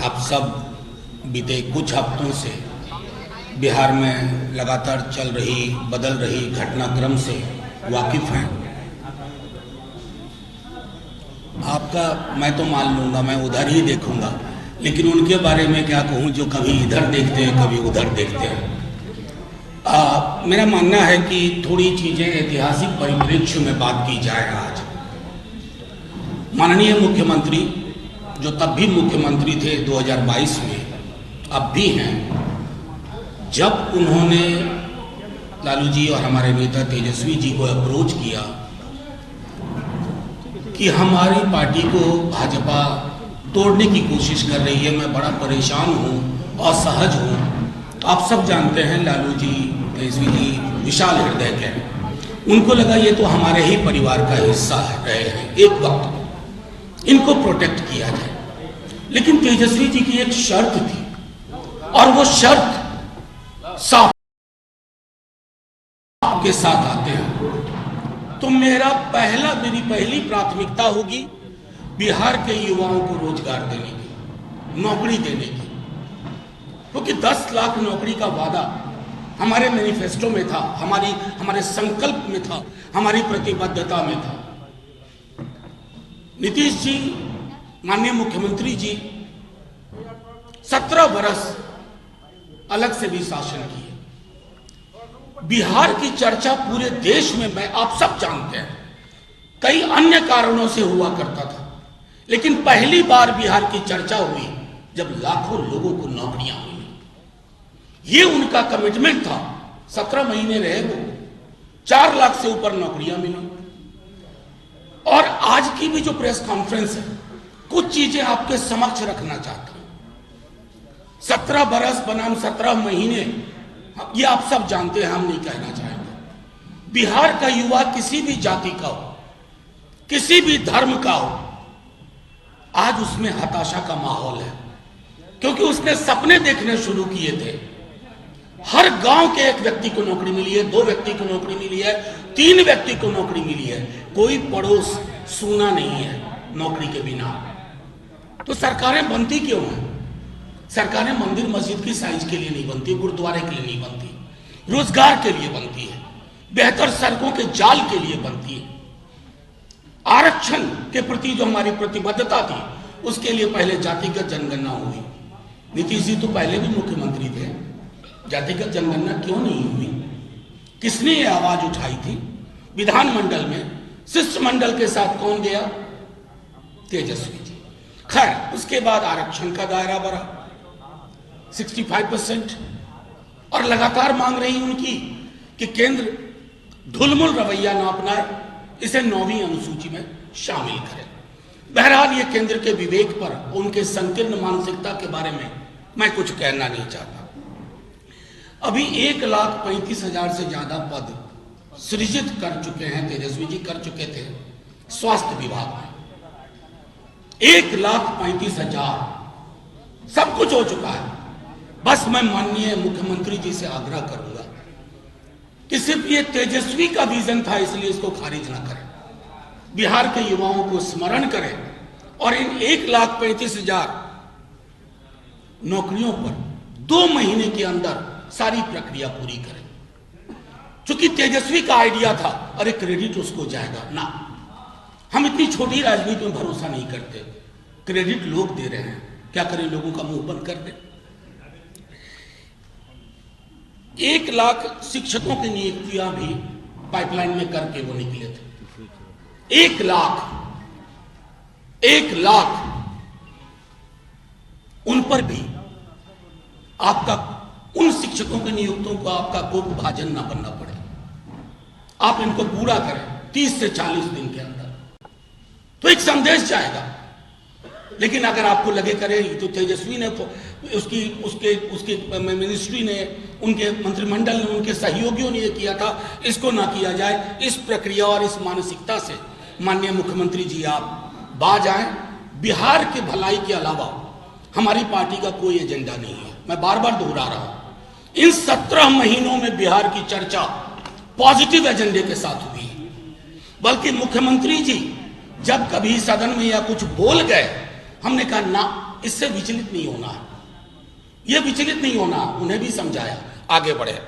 आप सब बीते कुछ हफ्तों से बिहार में लगातार चल रही बदल रही घटनाक्रम से वाकिफ हैं। आपका मैं तो मान लूँगा, मैं उधर ही देखूँगा, लेकिन उनके बारे में क्या कहूँ जो कभी इधर देखते हैं कभी उधर देखते हैं। मेरा मानना है कि थोड़ी चीज़ें ऐतिहासिक परिप्रेक्ष्य में बात की जाए। आज माननीय मुख्यमंत्री जो तब भी मुख्यमंत्री थे 2022 में, अब भी हैं, जब उन्होंने लालू जी और हमारे नेता तेजस्वी जी को अप्रोच किया कि हमारी पार्टी को भाजपा तोड़ने की कोशिश कर रही है, मैं बड़ा परेशान हूँ, असहज हूँ। आप सब जानते हैं लालू जी, तेजस्वी जी विशाल हृदय के हैं। उनको लगा ये तो हमारे ही परिवार का हिस्सा रहे हैं, एक वक्त इनको प्रोटेक्ट किया जाए। लेकिन तेजस्वी जी की एक शर्त थी और वो शर्त साफ के साथ आते हैं तो मेरी पहली प्राथमिकता होगी बिहार के युवाओं को रोजगार देने की, नौकरी देने की, क्योंकि 10 लाख नौकरी का वादा हमारे मैनिफेस्टो में था, हमारे संकल्प में था, हमारी प्रतिबद्धता में था। नीतीश जी, माननीय मुख्यमंत्री जी 17 वर्ष अलग से भी शासन किए। बिहार की चर्चा पूरे देश में, मैं आप सब जानते हैं, कई अन्य कारणों से हुआ करता था, लेकिन पहली बार बिहार की चर्चा हुई जब लाखों लोगों को नौकरियां मिली। ये उनका कमिटमेंट था। 17 महीने रहे वो, 4 लाख से ऊपर नौकरियां मिली। और आज की भी जो प्रेस कॉन्फ्रेंस है, कुछ चीजें आपके समक्ष रखना चाहता हूं। 17 बरस बनाम 17 महीने, ये आप सब जानते हैं, हम नहीं कहना चाहेंगे। बिहार का युवा किसी भी जाति का हो, किसी भी धर्म का हो, आज उसमें हताशा का माहौल है, क्योंकि उसने सपने देखने शुरू किए थे। हर गांव के एक व्यक्ति को नौकरी मिली है, 2 व्यक्ति को नौकरी मिली है, 3 व्यक्ति को नौकरी मिली है। कोई पड़ोस सूना नहीं है नौकरी के बिना। तो सरकारें बनती क्यों हैं? सरकारें मंदिर मस्जिद की साइज के लिए नहीं बनती, गुरुद्वारे के लिए नहीं बनती, रोजगार के लिए बनती है, बेहतर सड़कों के जाल के लिए बनती है। आरक्षण के प्रति जो हमारी प्रतिबद्धता थी, उसके लिए पहले जातिगत जनगणना हुई। नीतीश जी तो पहले भी मुख्यमंत्री थे, जातिगत जनगणना क्यों नहीं हुई? किसने ये आवाज उठाई थी? विधानमंडल में शिष्टमंडल के साथ कौन गया? तेजस्वी जी। खैर, उसके बाद आरक्षण का दायरा बढ़ा 65%, और लगातार मांग रही उनकी कि केंद्र ढुलमुल रवैया ना अपनाए, इसे 9वीं अनुसूची में शामिल करें। बहरहाल ये केंद्र के विवेक पर, उनके संकीर्ण मानसिकता के बारे में मैं कुछ कहना नहीं चाहता। अभी 1,35,000 से ज्यादा पद सृजित कर चुके हैं, तेजस्वी जी कर चुके थे स्वास्थ्य विभाग में। 1,35,000 सब कुछ हो चुका है। बस मैं माननीय मुख्यमंत्री जी से आग्रह करूंगा कि सिर्फ ये तेजस्वी का विजन था इसलिए इसको खारिज ना करें, बिहार के युवाओं को स्मरण करें और इन 1,35,000 नौकरियों पर 2 महीने के अंदर सारी प्रक्रिया पूरी करें। चूंकि तेजस्वी का आइडिया था, अरे क्रेडिट उसको जाएगा ना, हम इतनी छोटी राजनीति में भरोसा नहीं करते। क्रेडिट लोग दे रहे हैं, क्या करें, लोगों का मुंह बंद कर दें। 1 लाख शिक्षकों की नियुक्तियां भी पाइपलाइन में करके वो निकले थे। 1 लाख उन पर भी आपका, उन शिक्षकों की नियुक्तियों को आपका कोप भाजन ना बनना पड़े। आप इनको पूरा करें 30 से 40 दिन के अंदर, तो एक संदेश जाएगा। लेकिन अगर आपको लगे करें तो तेजस्वी ने उसकी मिनिस्ट्री ने, उनके मंत्रिमंडल ने, उनके सहयोगियों ने ये किया था, इसको ना किया जाए। इस प्रक्रिया और इस मानसिकता से माननीय मुख्यमंत्री जी आप बाज आए। बिहार के भलाई के अलावा हमारी पार्टी का कोई एजेंडा नहीं है। मैं बार बार दोहरा रहा हूं, इन 17 महीनों में बिहार की चर्चा पॉजिटिव एजेंडे के साथ हुई है। बल्कि मुख्यमंत्री जी जब कभी सदन में या कुछ बोल गए, हमने कहा ना, इससे विचलित नहीं होना है, ये विचलित नहीं होना, उन्हें भी समझाया आगे बढ़े।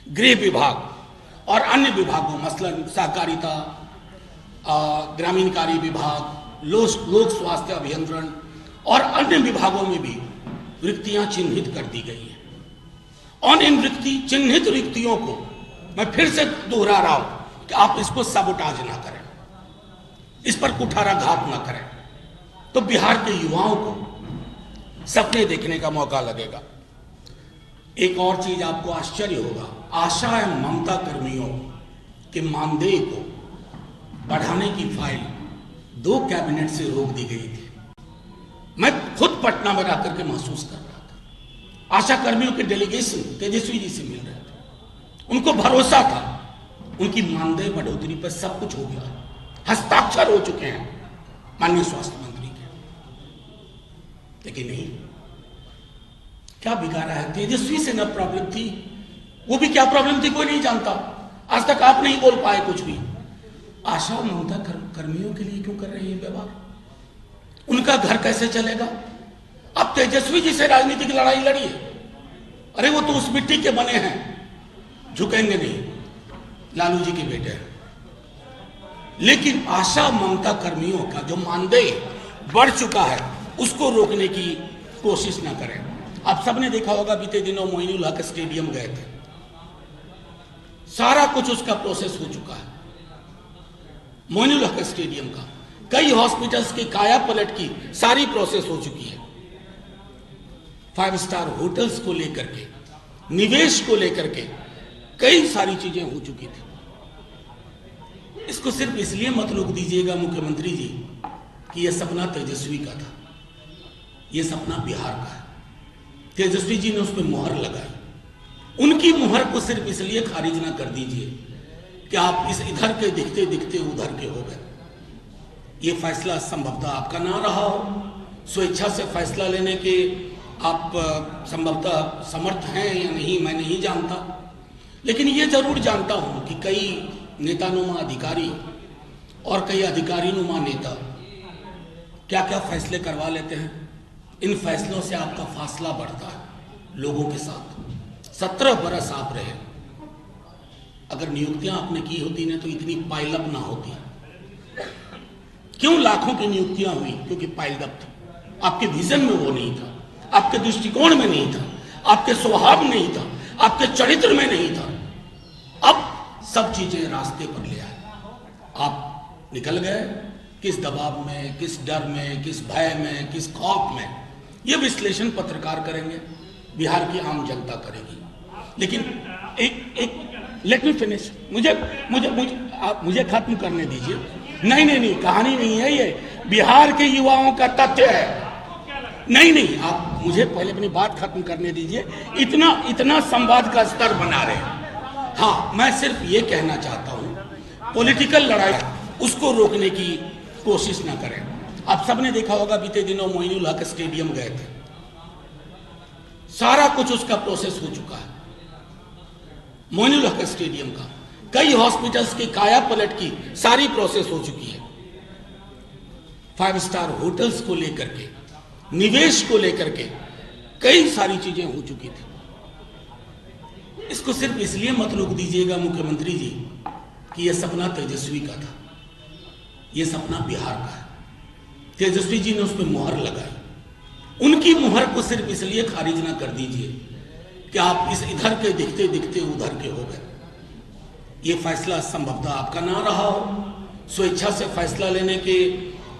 गृह विभाग और अन्य विभागों मसलन सहकारिता, ग्रामीण कार्य विभाग, लोक स्वास्थ्य अभियंत्रण और अन्य विभागों में भी रिक्तियां चिन्हित कर दी गई हैं। और इन चिन्हित रिक्तियों को मैं फिर से दोहरा रहा हूं कि आप इसको सबोटाज ना करें, इस पर कुठाराघात ना करें, तो बिहार के युवाओं को सपने देखने का मौका लगेगा। एक और चीज आपको आश्चर्य होगा, आशा एवं ममता कर्मियों के मानदेय को बढ़ाने की फाइल 2 कैबिनेट से रोक दी गई थी। मैं खुद पटना में रह करके महसूस कर रहा था। आशा कर्मियों के डेलीगेशन तेजस्वी जी से मिल रहे थे, उनको भरोसा था उनकी मानदेय बढ़ोतरी पर सब कुछ हो गया, हस्ताक्षर हो चुके हैं माननीय स्वास्थ्य मंत्री के, लेकिन नहीं। क्या बिगाड़ा है? तेजस्वी से न प्रॉब्लम थी, वो भी क्या प्रॉब्लम थी कोई नहीं जानता, आज तक आप नहीं बोल पाए कुछ भी। आशा ममता कर्मियों के लिए क्यों कर रहे हैं व्यवहार? उनका घर कैसे चलेगा? अब तेजस्वी जी से राजनीतिक लड़ाई लड़िए, अरे वो तो उस मिट्टी के बने हैं, झुकेंगे नहीं, लालू जी के बेटे हैं। लेकिन आशा ममता कर्मियों का जो मानदेय बढ़ चुका है उसको रोकने की कोशिश ना करें। आप सबने देखा होगा, बीते दिनों मोइनुल हक स्टेडियम गए थे, सारा कुछ उसका प्रोसेस हो चुका है। मोइनुल हक स्टेडियम का, कई हॉस्पिटल्स की काया पलट की सारी प्रोसेस हो चुकी है। 5 स्टार होटल्स को लेकर के, निवेश को लेकर के कई सारी चीजें हो चुकी थी। इसको सिर्फ इसलिए मत रोक दीजिएगा मुख्यमंत्री जी कि यह सपना तेजस्वी का था, यह सपना बिहार का है। तेजस्वी जी ने उस पर मुहर लगाई, उनकी मुहर को सिर्फ इसलिए खारिज ना कर दीजिए कि आप इस इधर के दिखते दिखते उधर के हो गए। ये फैसला संभवतः आपका ना रहा हो, स्वेच्छा से फैसला लेने के आप संभवतः समर्थ हैं या नहीं मैं नहीं जानता, लेकिन ये जरूर जानता हूं कि कई नेतानुमा अधिकारी और कई अधिकारीनुमा नेता क्या क्या फैसले करवा लेते हैं। इन फैसलों से आपका फासला बढ़ता है लोगों के साथ। 17 बरस आप रहे, अगर नियुक्तियां आपने की होती ना तो इतनी पाइलअप ना होती। क्यों लाखों की नियुक्तियां हुई? क्योंकि पाइलअप थी, आपके विजन में वो नहीं था, आपके दृष्टिकोण में नहीं था, आपके स्वभाव में नहीं था, आपके चरित्र में नहीं था। अब सब चीजें रास्ते पर ले आए, आप निकल गए। किस दबाव में, किस डर में, किस भय में, किस खौफ में, यह विश्लेषण पत्रकार करेंगे, बिहार की आम जनता करेगी। लेकिन एक लेट मी फिनिश, मुझे खत्म करने दीजिए। नहीं, कहानी नहीं है ये, बिहार के युवाओं का तथ्य है। नहीं, आप मुझे पहले अपनी बात खत्म करने दीजिए। इतना संवाद का स्तर बना रहे हैं। हाँ, मैं सिर्फ ये कहना चाहता हूं, पॉलिटिकल लड़ाई उसको रोकने की कोशिश ना करें। आप सबने देखा होगा, बीते दिनों मोइनुल हक स्टेडियम गए थे, सारा कुछ उसका प्रोसेस हो चुका है। मोइनुल हक स्टेडियम का, कई हॉस्पिटल्स की काया पलट की सारी प्रोसेस हो चुकी है। 5 स्टार होटल्स को लेकर के, निवेश को लेकर के कई सारी चीजें हो चुकी थी। इसको सिर्फ इसलिए मत रोक दीजिएगा मुख्यमंत्री जी कि यह सपना तेजस्वी का था, यह सपना बिहार का है। तेजस्वी जी ने उस पर मुहर लगाई, उनकी मुहर को सिर्फ इसलिए खारिज ना कर दीजिए कि आप इस इधर के दिखते दिखते उधर के हो गए। ये फैसला संभवतः आपका ना रहा हो, स्वेच्छा से फैसला लेने के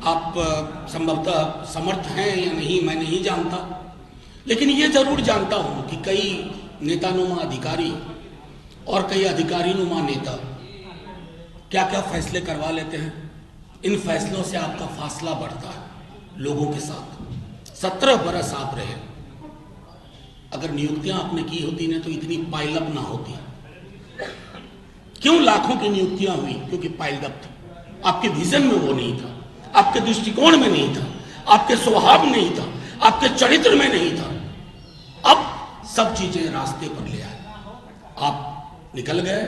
आप संभवतः समर्थ हैं या नहीं मैं नहीं जानता, लेकिन ये जरूर जानता हूं कि कई नेतानुमा अधिकारी और कई अधिकारीनुमा नेता क्या क्या फैसले करवा लेते हैं। इन फैसलों से आपका फासला बढ़ता है लोगों के साथ। 17 बरस आप रहे, अगर नियुक्तियां आपने की होती ना तो इतनी पाइलअप ना होती। क्यों लाखों की नियुक्तियां हुई? क्योंकि पाइलअप थी, आपके विजन में वो नहीं था, आपके दृष्टिकोण में नहीं था, आपके स्वभाव में नहीं था, आपके चरित्र में नहीं था। अब सब चीजें रास्ते पर ले आए, आप निकल गए।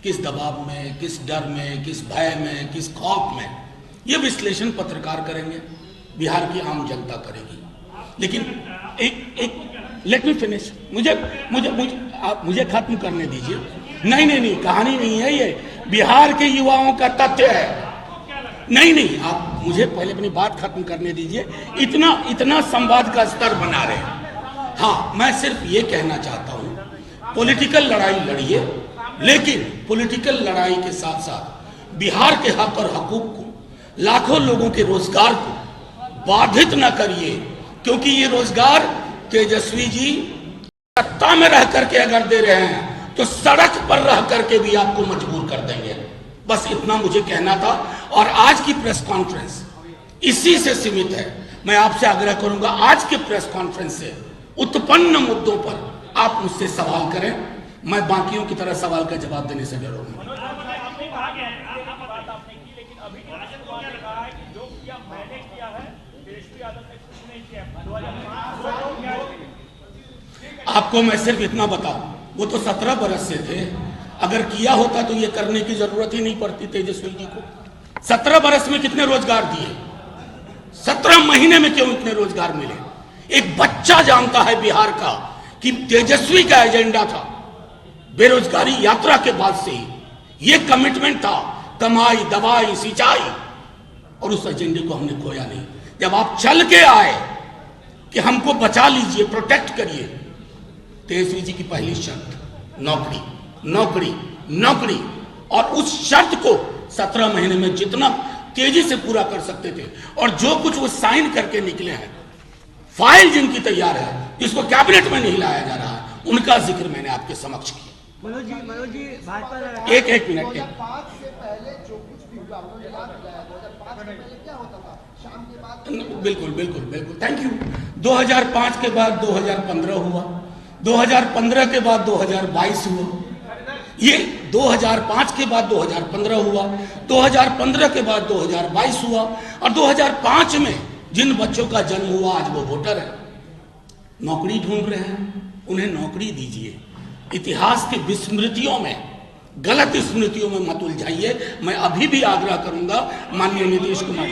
किस दबाव में, किस डर में, किस भय में, किस खौफ में, यह विश्लेषण पत्रकार करेंगे, बिहार की आम जनता करेगी। लेकिन एक लेट मी फिनिश, मुझे खत्म करने दीजिए। नहीं, कहानी नहीं है ये, बिहार के युवाओं का तथ्य है। नहीं, आप मुझे पहले अपनी बात खत्म करने दीजिए। इतना संवाद का स्तर बना रहे हैं। हाँ, मैं सिर्फ ये कहना चाहता हूं, पॉलिटिकल लड़ाई लड़िए, लेकिन पॉलिटिकल लड़ाई के साथ साथ बिहार के हक और हकूक को, लाखों लोगों के रोजगार को बाधित न करिए, क्योंकि ये रोजगार तेजस्वी जी सत्ता में रह करके अगर दे रहे हैं तो सड़क पर रह करके भी आपको मजबूर कर देंगे। बस इतना मुझे कहना था। और आज की प्रेस कॉन्फ्रेंस इसी से सीमित है। मैं आपसे आग्रह करूंगा, आज के प्रेस कॉन्फ्रेंस से उत्पन्न मुद्दों पर आप मुझसे सवाल करें, मैं बाकियों की तरह सवाल का जवाब देने से डरूंगा। आपको मैं सिर्फ इतना बताऊं, वो तो 17 बरस से थे। अगर किया होता तो ये करने की जरूरत ही नहीं पड़ती तेजस्वी जी को। 17 बरस में कितने रोजगार दिए, 17 महीने में क्यों इतने रोजगार मिले? एक बच्चा जानता है बिहार का कि तेजस्वी का एजेंडा था बेरोजगारी यात्रा के बाद से ही, ये कमिटमेंट था, कमाई, दवाई, सिंचाई, और उस एजेंडे को हमने खोया नहीं। जब आप चल के आए कि हमको बचा लीजिए, प्रोटेक्ट करिए, तेजस्वी जी की पहली शर्त नौकरी, नौकरी, नौकरी, और उस शर्त को 17 महीने में जितना तेजी से पूरा कर सकते थे, और जो कुछ वो साइन करके निकले हैं, फाइल जिनकी तैयार है, जिसको कैबिनेट में नहीं लाया जा रहा है, उनका जिक्र मैंने आपके समक्ष किया। मनोज जी भाजपा एक मिनट, 2005 से पहले जो कुछ भी हुआ, उन्होंने याद दिलाया 2005 से पहले क्या होता था, शाम के बाद। बिल्कुल, थैंक यू। 2005 के बाद 2015 हुआ, 2015 के बाद 2022 हुआ, ये 2005 के बाद 2015 हुआ, 2015 के बाद 2022 हुआ, और 2005 में जिन बच्चों का जन्म हुआ आज वो वोटर है, नौकरी ढूंढ रहे हैं, उन्हें नौकरी दीजिए। इतिहास की विस्मृतियों में, गलत स्मृतियों में मत उलझाइए। मैं अभी भी आग्रह करूंगा माननीय नीतीश कुमार,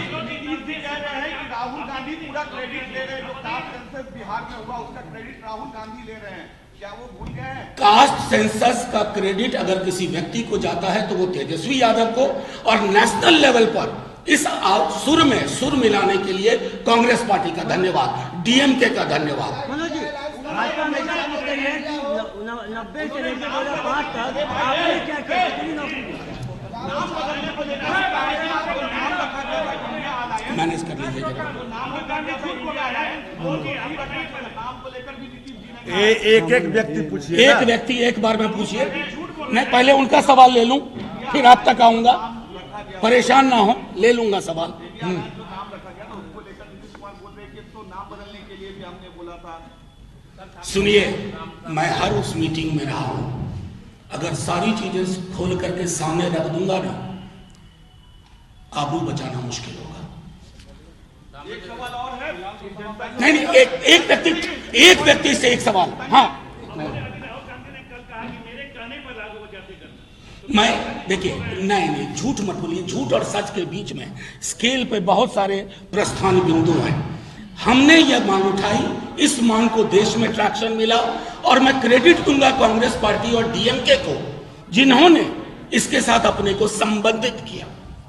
राहुल गांधी पूरा क्रेडिट ले रहे हैं, जो कास्ट सेंसस बिहार में हुआ उसका क्रेडिट राहुल गांधी ले रहे हैं, क्या वो भूल गए हैं? कास्ट सेंसस का क्रेडिट अगर किसी व्यक्ति को जाता है तो वो तेजस्वी यादव को, और नेशनल लेवल पर इस सुर में सुर मिलाने के लिए कांग्रेस पार्टी का धन्यवाद, डीएमके का धन्यवाद। मनोज जी भाजपा में है कि 90 से लेकर 2005 तक आपने क्या किया, कितनी नौकरी दी? मैनेज कर लीजिए जरा। एक व्यक्ति पूछिए, एक व्यक्ति एक बार में पूछिए, मैं पहले उनका सवाल ले लूं, फिर आप तक आऊंगा, परेशान ना हो, ले लूंगा सवाल। सुनिए, मैं हर उस मीटिंग में रहा हूं, अगर सारी चीजें खोल करके सामने रख दूंगा ना, आबरू बचाना मुश्किल होगा। एक सवाल और है, नहीं, एक व्यक्ति से एक सवाल। हाँ, मैं देखिए, नहीं, झूठ मत बोलिए। झूठ और सच के बीच में स्केल पे बहुत सारे प्रस्थान बिंदु हैं। हमने यह मांग उठाई, इस मांग को देश में ट्रैक्शन मिला, और मैं क्रेडिट दूंगा कांग्रेस पार्टी और डीएमके को, जिन्होंने इसके साथ अपने को संबंधित किया।